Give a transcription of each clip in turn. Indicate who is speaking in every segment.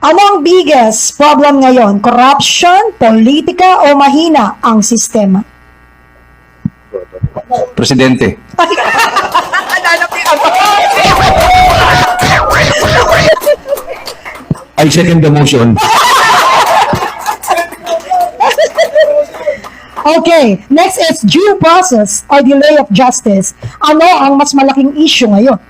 Speaker 1: Ano ang biggest problem ngayon? Corruption, politika, o mahina ang sistema?
Speaker 2: Presidente. I second the motion.
Speaker 1: Okay, next is due process or delay of justice. Ano ang mas malaking issue ngayon?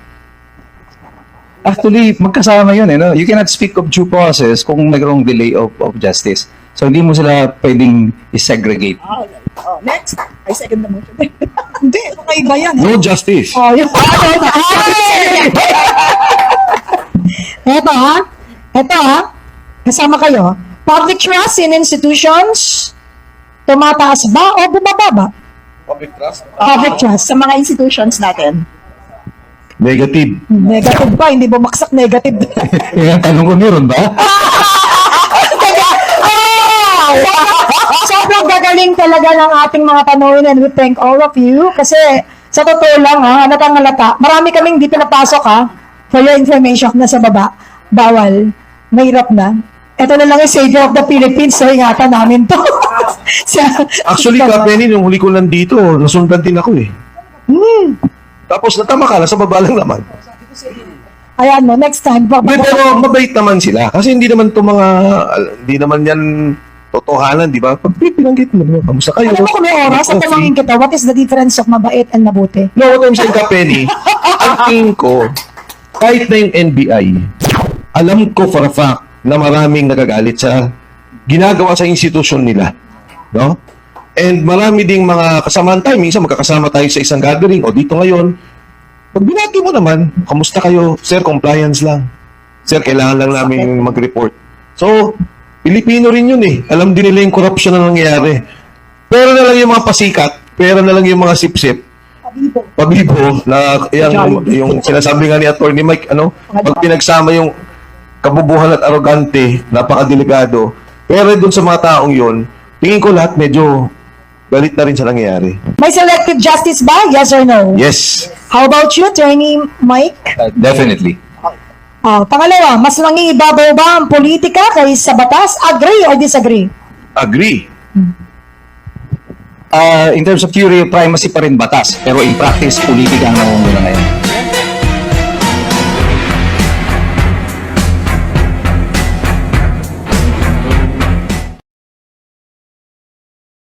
Speaker 2: Actually, magkasama yun. No? You cannot speak of due process kung mayroong delay of justice. So, hindi mo sila pwedeng i-segregate.
Speaker 3: Next, I second the motion.
Speaker 1: Hindi, kakaiba yan.
Speaker 2: No justice.
Speaker 1: Oh, yun. Ito ha. Ito ha. Kasama kayo. Public trust in institutions, tumataas ba o bumaba ba?
Speaker 3: Public
Speaker 1: Trust.
Speaker 3: Sa mga institutions natin.
Speaker 2: Negative.
Speaker 1: Negative ba? Hindi bumaksak negative.
Speaker 2: Yung tanong ko, meron ba?
Speaker 1: Sobrang gagaling talaga ng ating mga tanawin and we thank all of you kasi sa totoo lang ha, halatang halata. Marami kaming di pinapasok ha. For your information na sa baba. Bawal. Mahirap na. Ito na lang yung savior of the Philippines. So ingatan namin to.
Speaker 4: Actually, Kapeni, nung huli ko nandito, nasundan din ako eh. Tapos natama ka lang, sa baba lang naman.
Speaker 1: Ayan mo, next time.
Speaker 4: Hindi, pero mabait naman sila. Kasi hindi naman hindi naman yan totohanan, di ba? Pag pinanggit mo, kamusta kayo?
Speaker 1: Alam mo kung may oras at
Speaker 4: Coffee.
Speaker 1: tanongin kita, what is the difference of mabait and mabuti?
Speaker 4: No, what I'm saying, Kapeni, ang tingin ko, kahit na yung NBI, alam ko for a fact na maraming nagagalit sa ginagawa sa institusyon nila. No? And marami ding mga kasamaan tayo. Minsan magkakasama tayo sa isang gathering o dito ngayon. Pag binati mo naman, kamusta kayo? Sir, compliance lang. Sir, kailangan lang namin mag-report. So, Pilipino rin yun eh. Alam din nila yung corruption na nangyayari. Pero na lang yung mga pasikat, pero na lang yung mga sip-sip. Pabibo na yung sinasabi nga ni Attorney Mike, pag pinagsama yung kabubuhan at arrogante, napakadelikado. Pero dun sa mga taong yon, tingin ko lahat medyo galit na rin sa nangyayari.
Speaker 1: May selective justice ba? Yes or no?
Speaker 4: Yes.
Speaker 1: How about you, Attorney Mike?
Speaker 2: Definitely.
Speaker 1: Pangalawa, mas nangingibabaw ba ang politika kaysa batas? Agree or disagree?
Speaker 4: Agree.
Speaker 2: In terms of theory of primacy pa rin batas, pero in practice, politika ang nangunguna ngayon.